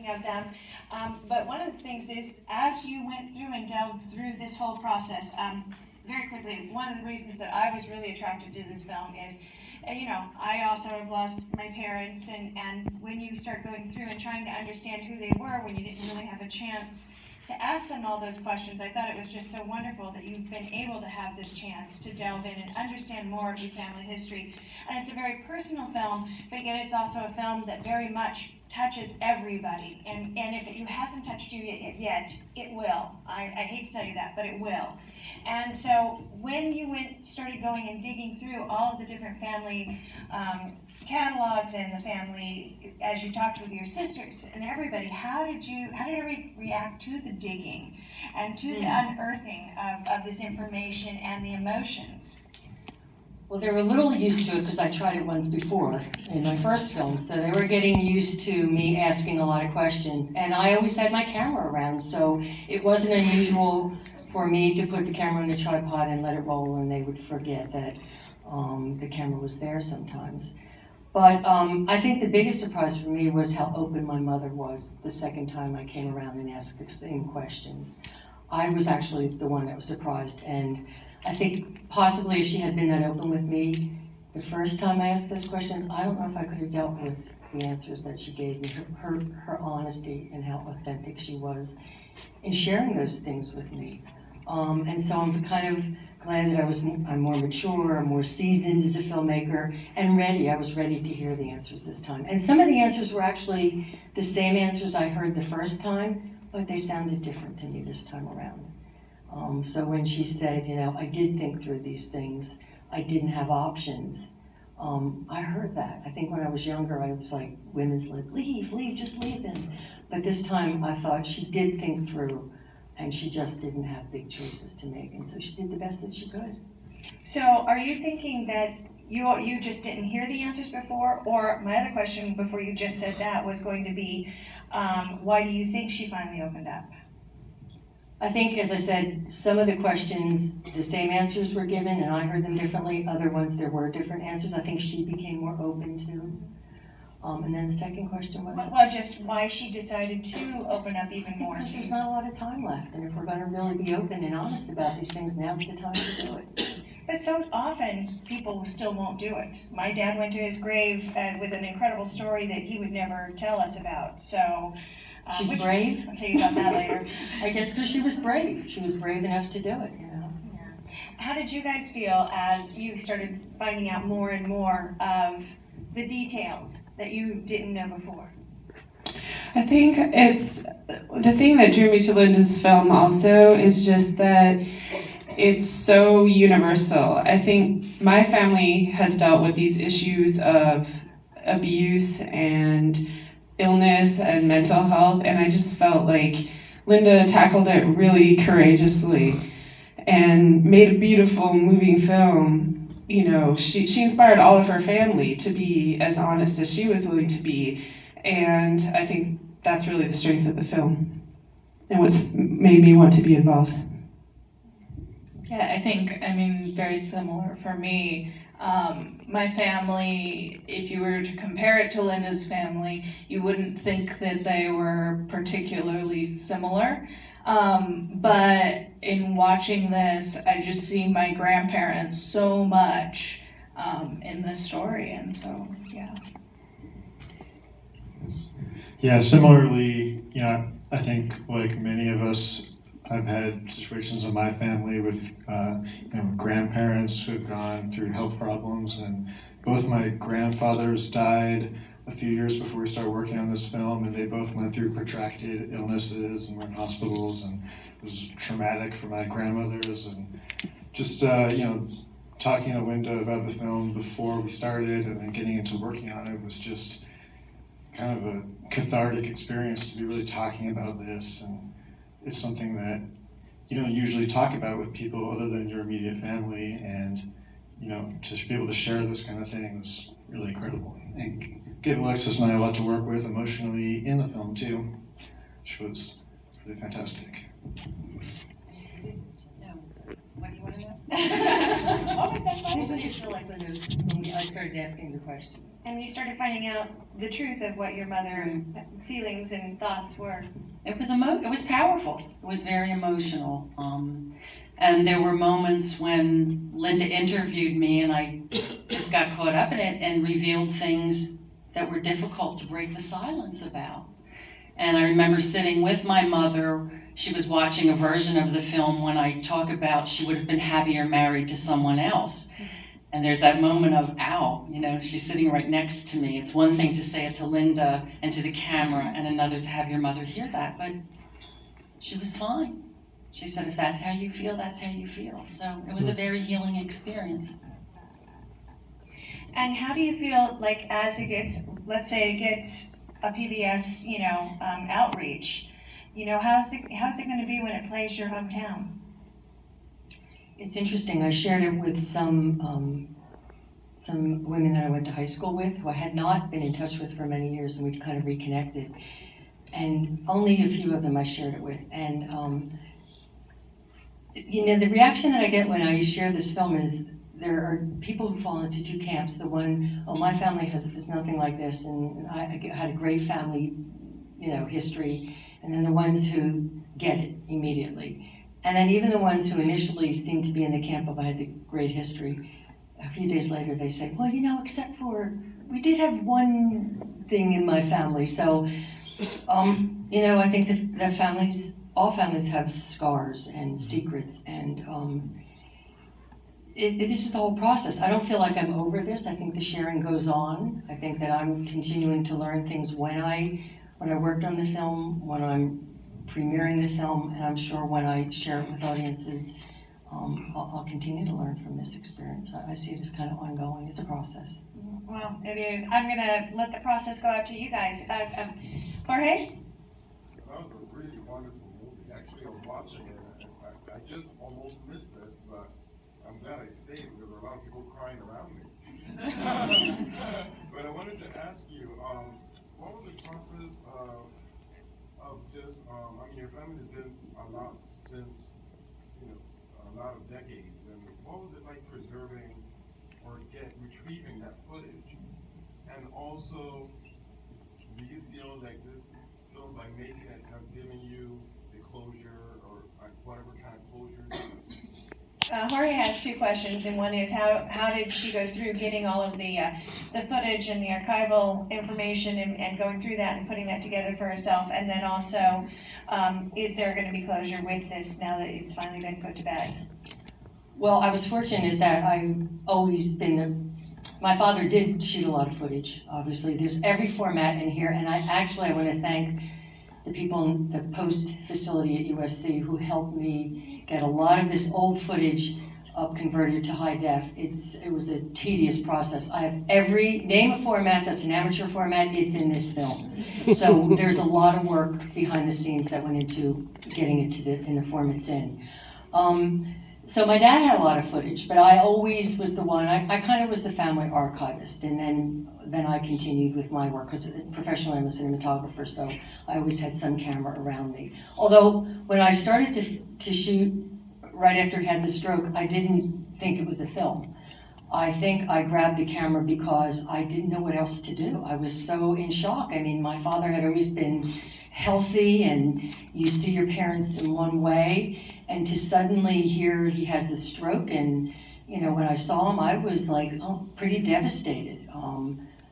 speaking of them. But one of the things is, as you went through and delved through this whole process, very quickly, one of the reasons that I was really attracted to this film is, I also have lost my parents, and when you start going through and trying to understand who they were when you didn't really have a chance to ask them all those questions, I thought it was just so wonderful that you've been able to have this chance to delve in and understand more of your family history. And it's a very personal film, but yet it's also a film that very much touches everybody. And if it hasn't touched you yet, it will. I hate to tell you that, but it will. And so when you started going and digging through all of the different family catalogs and the family, as you talked with your sisters and everybody, how did everybody react to the digging and to the unearthing of this information and the emotions? Well, they were a little used to it because I tried it once before in my first film, so they were getting used to me asking a lot of questions. And I always had my camera around, so it wasn't unusual for me to put the camera on the tripod and let it roll, and they would forget that the camera was there sometimes. But I think the biggest surprise for me was how open my mother was the second time I came around and asked the same questions. I was actually the one that was surprised, and I think possibly if she had been that open with me the first time I asked those questions, I don't know if I could have dealt with the answers that she gave me, her honesty and how authentic she was in sharing those things with me. And so I'm kind of glad that I'm more mature, I'm more seasoned as a filmmaker, and ready. I was ready to hear the answers this time. And some of the answers were actually the same answers I heard the first time, but they sounded different to me this time around. So when she said, I did think through these things, I didn't have options, I heard that. I think when I was younger, I was like, women's lib, leave, just leave him. But this time I thought she did think through, and she just didn't have big choices to make, and so she did the best that she could. So are you thinking that you just didn't hear the answers before? Or my other question before you just said that was going to be, why do you think she finally opened up? I think, as I said, some of the questions, the same answers were given, and I heard them differently. Other ones, there were different answers. I think she became more open to. And then the second question was? Well, just why she decided to open up even more. Because there's not a lot of time left, and if we're going to really be open and honest about these things, now's the time to do it. But so often, people still won't do it. My dad went to his grave with an incredible story that he would never tell us about, so... She's brave? I'll tell you about that later. I guess because she was brave. She was brave enough to do it, Yeah. How did you guys feel as you started finding out more and more of the details that you didn't know before? I think it's the thing that drew me to Linda's film also is just that it's so universal. I think my family has dealt with these issues of abuse and illness and mental health, and I just felt like Linda tackled it really courageously and made a beautiful, moving film. She inspired all of her family to be as honest as she was willing to be, and I think that's really the strength of the film and what's made me want to be involved. Yeah, I think, very similar for me. My family, if you were to compare it to Linda's family, you wouldn't think that they were particularly similar. But in watching this, I just see my grandparents so much in this story, and so, yeah. Yeah, similarly, I think like many of us, I've had situations in my family with grandparents who have gone through health problems, and both my grandfathers died a few years before we started working on this film, and they both went through protracted illnesses and were in hospitals, and it was traumatic for my grandmothers. And just talking to Linda about the film before we started and then getting into working on it was just kind of a cathartic experience to be really talking about this. And it's something that you don't usually talk about with people other than your immediate family, and to be able to share this kind of thing is really incredible. And gave Alexis and I a lot to work with emotionally in the film too, which was really fantastic. What do you want to know? was that fun? What did you feel like when I started asking the questions? And you started finding out the truth of what your mother feelings and thoughts were. It was powerful. It was very emotional. And there were moments when Linda interviewed me and I just got caught up in it and revealed things that were difficult to break the silence about. And I remember sitting with my mother. She was watching a version of the film when I talk about she would have been happier married to someone else. And there's that moment of, ow, she's sitting right next to me. It's one thing to say it to Linda and to the camera, and another to have your mother hear that, but she was fine. She said, if that's how you feel, that's how you feel. So it was a very healing experience. And how do you feel like as it gets, let's say it gets a PBS, outreach, how's it going to be when it plays your hometown? It's interesting. I shared it with some women that I went to high school with who I had not been in touch with for many years, and we've kind of reconnected. And only a few of them I shared it with. And the reaction that I get when I share this film is there are people who fall into two camps. The one, my family is nothing like this, and I had a great family, history. And then the ones who get it immediately. And then even the ones who initially seemed to be in the camp of I had a great history, a few days later they say, well, except for, we did have one thing in my family. So, I think that all families have scars and secrets, and this is the whole process. I don't feel like I'm over this. I think the sharing goes on. I think that I'm continuing to learn things when I worked on the film, when I'm premiering the film, and I'm sure when I share it with audiences, I'll continue to learn from this experience. I see it as kind of ongoing. It's a process. Well, it is. I'm going to let the process go out to you guys. Jorge? That was a really wonderful movie. Actually, I was watching it, and I just almost missed it, but I'm glad I stayed because there were a lot of people crying around me. But I wanted to ask you, what was the process of just, your family has been a lot since, a lot of decades, and what was it like preserving or retrieving that footage? And also, do you feel like this film, by making it, have given you the closure or whatever kind of closure? Jorge has two questions, and one is how did she go through getting all of the footage and the archival information and going through that and putting that together for herself, and then also is there going to be closure with this now that it's finally been put to bed? Well, I was fortunate that I've always been my father did shoot a lot of footage, obviously. There's every format in here, and I want to thank the people in the post facility at USC who helped me get a lot of this old footage converted to high def. It was a tedious process. I have every name a format that's an amateur format, it's in this film. So there's a lot of work behind the scenes that went into getting it in the form it's in. So my dad had a lot of footage, but I always was the one, I kind of was the family archivist, and then I continued with my work, because professionally I'm a cinematographer, so I always had some camera around me. Although, when I started to shoot right after he had the stroke, I didn't think it was a film. I think I grabbed the camera because I didn't know what else to do. I was so in shock. I mean, my father had always been healthy, and you see your parents in one way, and to suddenly hear he has this stroke, and when I saw him, I was like, pretty devastated.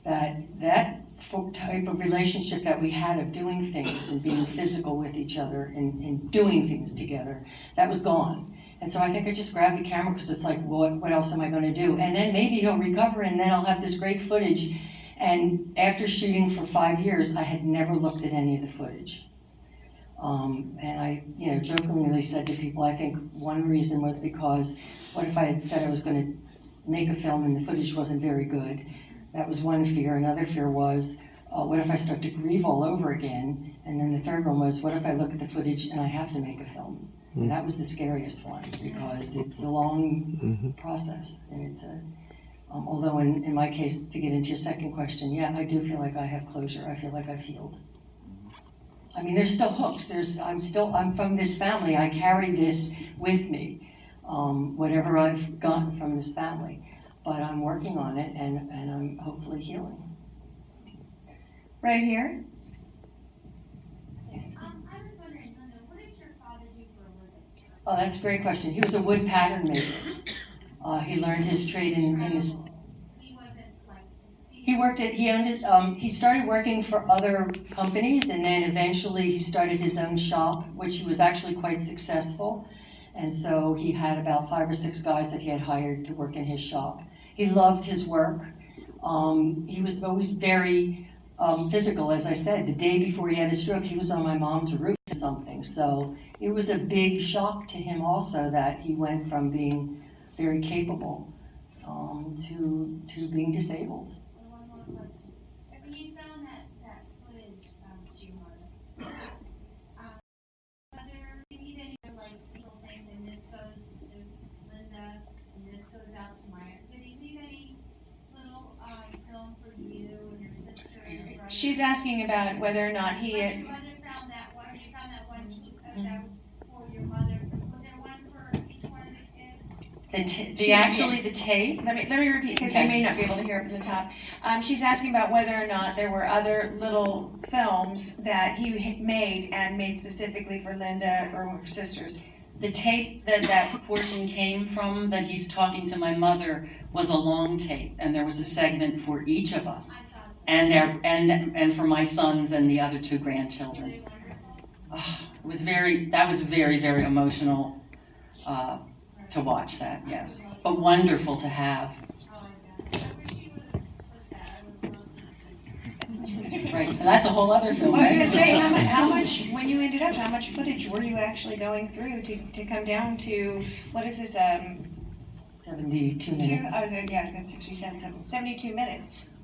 That type of relationship that we had of doing things and being physical with each other and doing things together, that was gone. And so I think I just grabbed the camera because it's like, what else am I going to do? And then maybe he'll recover, and then I'll have this great footage. And after shooting for 5 years, I had never looked at any of the footage. And I, jokingly said to people, I think one reason was because what if I had said I was going to make a film and the footage wasn't very good? That was one fear. Another fear was, what if I start to grieve all over again? And then the third one was, what if I look at the footage and I have to make a film? And that was the scariest one, because it's a long process, and it's although in my case, to get into your second question, yeah, I do feel like I have closure. I feel like I've healed. I mean, there's still hooks. I'm from this family. I carry this with me. whatever I've gotten from this family. But I'm working on it, and I'm hopefully healing. Right here. Yes. I was wondering, Linda, what did your father do for a living? Oh, that's a great question. He was a wood pattern maker. He learned his trade in his. He wasn't like. He worked at. He owned it. He started working for other companies, and then eventually he started his own shop, which he was actually quite successful. And so he had about 5 or 6 guys that he had hired to work in his shop. He loved his work. He was always very physical, as I said. The day before he had his stroke, he was on my mom's roof or something. So it was a big shock to him also that he went from being very capable to being disabled. One more question. When you found that footage to your mother, whether you need any like single things, and this goes to Linda, and this goes out to Maya, did he leave any little film for you and your sister and your brother? She's asking about whether or not he. When your mother found that one, you found that one that for your mother. Was there one for each one of the kids? The tape. Let me repeat, because they may not be able to hear it from the top. She's asking about whether or not there were other little films that he made and made specifically for Linda or her sisters. The tape that portion came from, that he's talking to my mother, was a long tape, and there was a segment for each of us, and for my sons and the other 2 grandchildren. That was very, very emotional to watch that, yes, but wonderful to have. Right, and that's a whole other film. Well, I was gonna say, how much, when you ended up, how much footage were you actually going through to come down to, what is this, 72 minutes. I was, yeah, I was 60 cents, 72 minutes.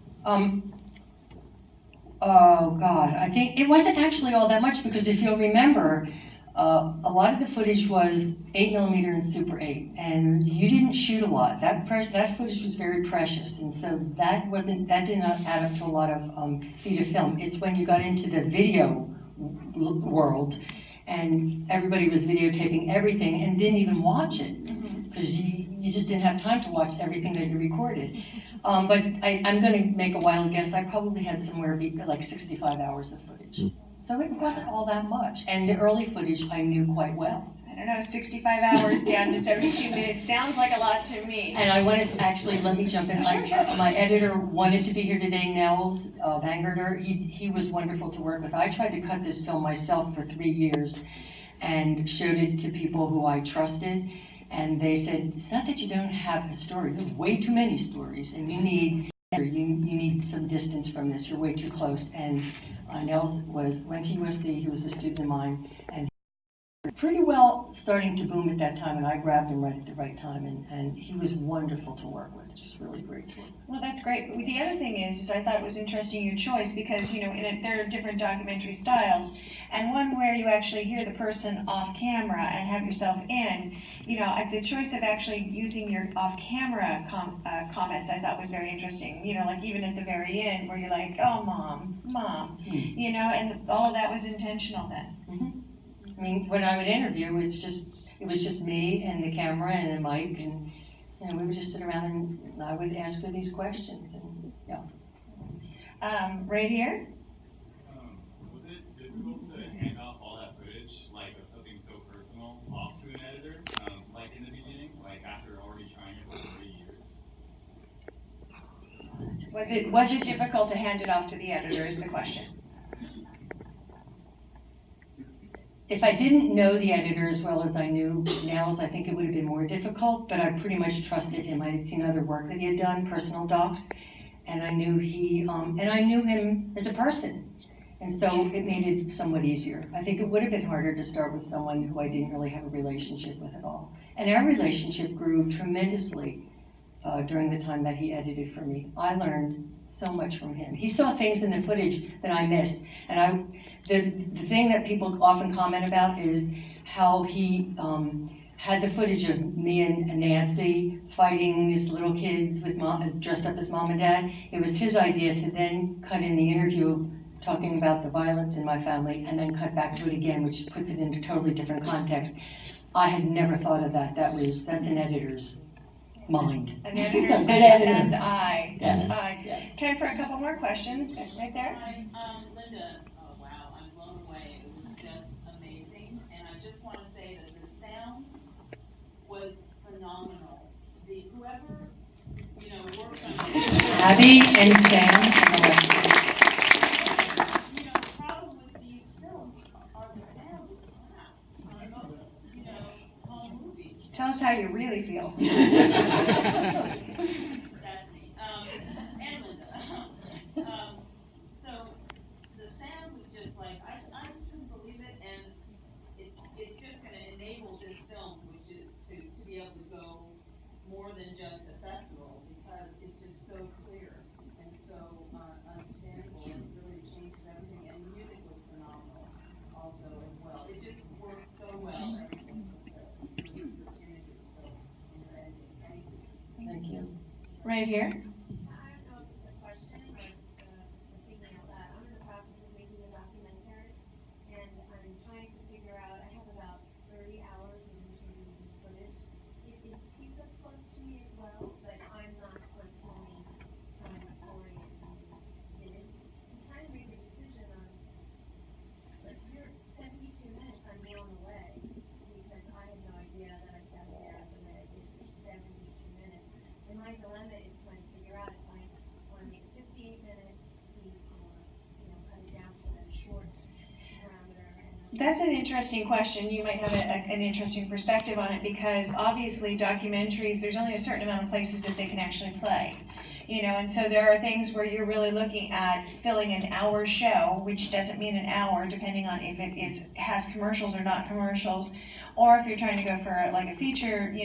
Oh God, I think it wasn't actually all that much, because if you'll remember, a lot of the footage was 8mm and Super 8, and you didn't shoot a lot. That footage was very precious, and so that did not add up to a lot of feet of film. It's when you got into the video world, and everybody was videotaping everything and didn't even watch it, because you just didn't have time to watch everything that you recorded. But I'm going to make a wild guess. I probably had somewhere like 65 hours of footage. So it wasn't all that much. And the early footage I knew quite well. I don't know, 65 hours down to 72 minutes sounds like a lot to me. And I wanted, actually, let me jump in. My editor wanted to be here today, Nels Bangerter. He was wonderful to work with. I tried to cut this film myself for 3 years and showed it to people who I trusted. And they said, it's not that you don't have a story, there's way too many stories, and you need some distance from this, you're way too close. And Nels went to USC, he was a student of mine, and he was pretty well starting to boom at that time, and I grabbed him right at the right time, and he was wonderful to work with, just really great to work with. Well, that's great. But the other thing is I thought it was interesting your choice, because, you know, there are different documentary styles, and one where you actually hear the person off camera and have yourself in, you know, the choice of actually using your off-camera comments I thought was very interesting. You know, like even at the very end where you're like, oh, mom, you know, and all of that was intentional then. I mean, when I would interview, it was just me and the camera and a mic, and you know, we would just sit around and I would ask her these questions, and yeah. Right here. Was it difficult to hand off all that footage, like of something so personal, off to an editor, like in the beginning, like after already trying it for 3 years? Was it difficult to hand it off to the editor is the question. If I didn't know the editor as well as I knew Nels, I think it would have been more difficult, but I pretty much trusted him. I had seen other work that he had done, personal docs, and I knew I knew him as a person. And so it made it somewhat easier. I think it would have been harder to start with someone who I didn't really have a relationship with at all. And our relationship grew tremendously during the time that he edited for me. I learned so much from him. He saw things in the footage that I missed. And the thing that people often comment about is how he had the footage of me and Nancy fighting these little kids with dressed up as mom and dad. It was his idea to then cut in the interview talking about the violence in my family, and then cut back to it again, which puts it into totally different context. I had never thought of that. That's an editor's mind. An editor's Good editor. and eye. Yes. Eye. Yes. Time for a couple more questions, right there. Hi, Linda, oh wow, I'm blown away, it was just amazing, and I just wanna say that the sound was phenomenal. Whoever, worked on it. Abby and Sam. The problem with these films are the sound is crap, on most, home movies. Tell us how you really feel. That's me, and Linda. So the sound was just like, I just couldn't believe it, and it's just gonna enable this film, which is to be able to go more than just a festival, because it's just so clear and so understandable, and it really changes everything, and the music was phenomenal also as well. It just worked so well, everything with the images, so, and your editing, thank you. Thank you. Right here. I don't know if it's a question or just thinking out loud. I'm in the process of making a documentary, and I'm trying to figure out, I have about 30 hours of interviews and footage. It is pieces close to me as well, but I'm not personally telling the story as you did. I'm trying to make a decision on, like, you're 72 minutes, I'm blown away, because I had no idea that I sat there and that it was 72 minutes. And my dilemma is trying to figure out if I want to make a 58-minute piece or, cut it down to that short parameter. That's an interesting question. You might have an interesting perspective on it, because obviously documentaries, there's only a certain amount of places that they can actually play. And so there are things where you're really looking at filling an hour show, which doesn't mean an hour, depending on if it has commercials or not commercials, or if you're trying to go for like a feature,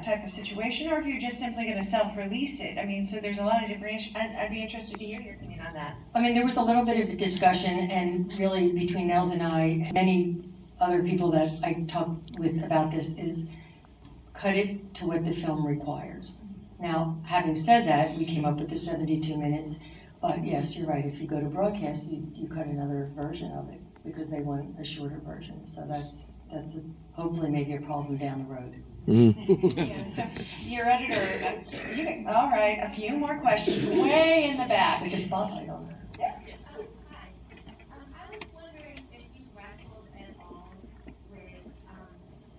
type of situation, or if you're just simply going to self-release it. I mean, so there's a lot of different. I'd be interested to hear your opinion on that. I mean, there was a little bit of a discussion, and really between Nels and I, and many other people that I talked with about this, is cut it to what the film requires. Now, having said that, we came up with the 72 minutes, but yes, you're right, if you go to broadcast, you cut another version of it, because they want a shorter version, so that's hopefully maybe a problem down the road. Yeah, so your editor, all right, a few more questions way in the back. With a spotlight on her. Hi. I was wondering if you wrestled at all with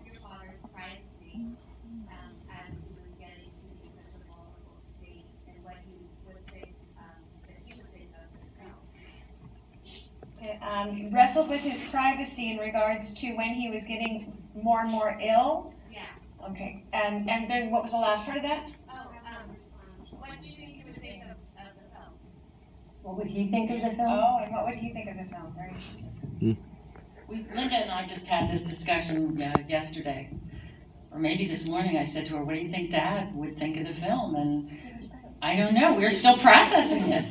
your father's privacy as he was getting to be such a vulnerable state, and what he would think that he would think of himself. Wrestled with his privacy in regards to when he was getting more and more ill. Yeah. Okay, and then what was the last part of that? Oh, what do you think he would think of the film? What would he think of the film? Oh, and what would he think of the film? Very interesting. Linda and I just had this discussion yesterday, or maybe this morning. I said to her, what do you think Dad would think of the film? And I don't know, we're still processing it,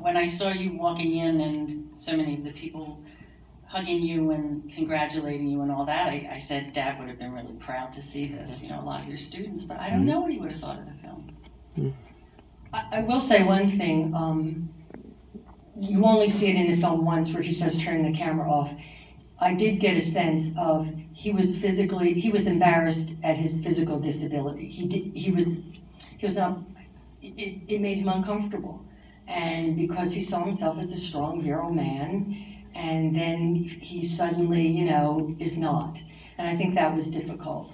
When I saw you walking in and so many of the people hugging you and congratulating you and all that, I said Dad would have been really proud to see this, a lot of your students, but I don't know what he would have thought of the film. I will say one thing, you only see it in the film once where he says turn the camera off. I did get a sense of he was embarrassed at his physical disability. He was not, it made him uncomfortable. And because he saw himself as a strong, virile man, and then he suddenly, is not. And I think that was difficult.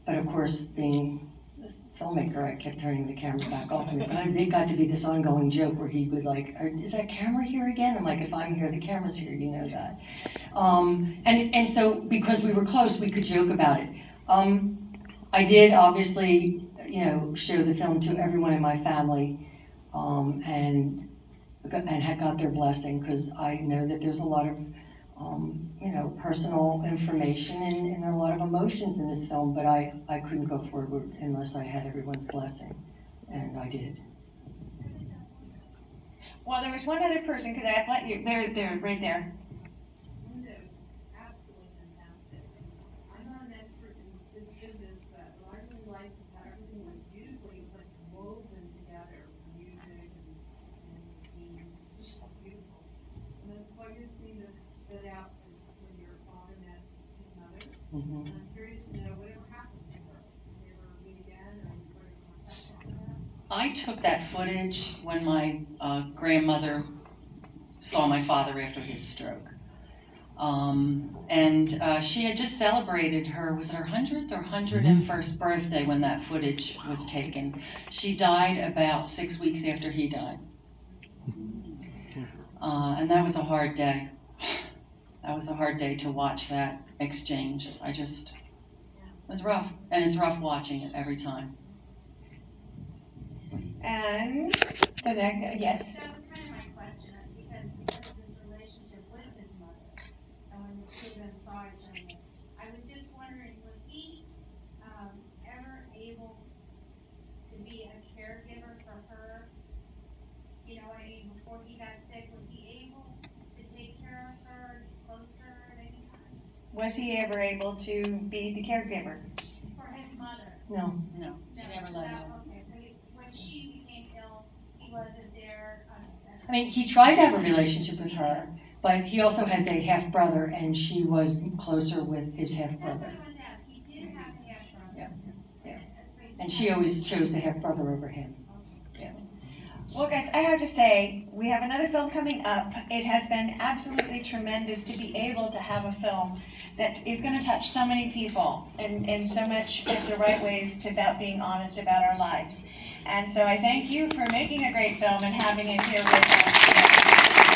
But of course, being a filmmaker, I kept turning the camera back off. And it got to be this ongoing joke where he would like, is that camera here again? I'm like, if I'm here, the camera's here, you know that. And so because we were close, we could joke about it. I did obviously, show the film to everyone in my family, and had got their blessing, because I know that there's a lot of, personal information and there are a lot of emotions in this film, but I couldn't go forward unless I had everyone's blessing, and I did. Well, there was one other person, because I've let you, they're right there. Linda is absolutely fantastic. I'm not an expert in this business, but what I really liked is how everything was beautifully, it was like woven together, music and the scenes. It's just beautiful. stood out when your father met his mother. Mhm. And I'm curious to know whatever happened to her. Did they ever meet again, or were you in contact with her? I took that footage when my grandmother saw my father after his stroke. She had just celebrated was it her 100th or 101st birthday when that footage was taken. She died about 6 weeks after he died. And that was a hard day. That was a hard day to watch that exchange. It was rough. And it's rough watching it every time. And the next, yes. That was kind of my question, because of his relationship with his mother, and when the children saw each other, I was just wondering, was he, ever able to be a caregiver for her? You know what I mean, before he got sick, was he able to take care of her, close to her at any time? Was he ever able to be the caregiver? For his mother? No. No, she never So let that- him. Okay, so when she became ill, he wasn't there, I mean, he tried to have a relationship with her, but he also has a half brother, and she was closer with his half That's what brother. I wanted to ask, he did have a half brother. Yeah, yeah. So he And did she have- always chose the half brother over him. Well, guys, I have to say, we have another film coming up. It has been absolutely tremendous to be able to have a film that is going to touch so many people and so much in the right ways about being honest about our lives. And so I thank you for making a great film and having it here with us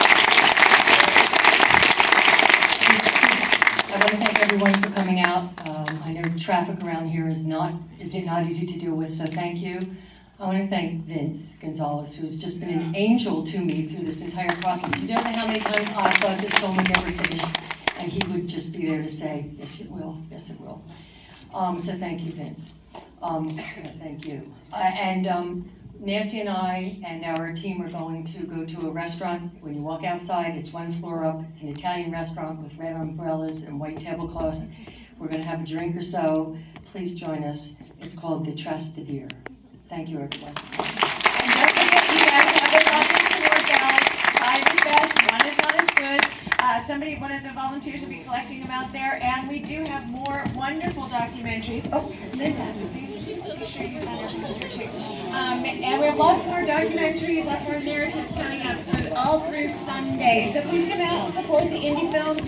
I want to thank everyone for coming out. I know traffic around here is not easy to deal with, so thank you. I want to thank Vince Gonzalez, who's just been an angel to me through this entire process. You don't know how many times I thought this film would never finish, and he would just be there to say, yes, it will, yes, it will. So thank you, Vince. Thank you. Nancy and I and our team are going to go to a restaurant. When you walk outside, it's one floor up. It's an Italian restaurant with red umbrellas and white tablecloths. We're going to have a drink or so. Please join us. It's called the Trastevere. Thank you, everyone. And don't forget, you guys have the Robertson Award ballots. 5 is best, 1 is not as good. One of the volunteers will be collecting them out there. And we do have more wonderful documentaries. Oh, Linda, please make sure you sign our poster too. And we have lots more documentaries, lots more narratives coming up all through Sunday. So please come out and support the indie films.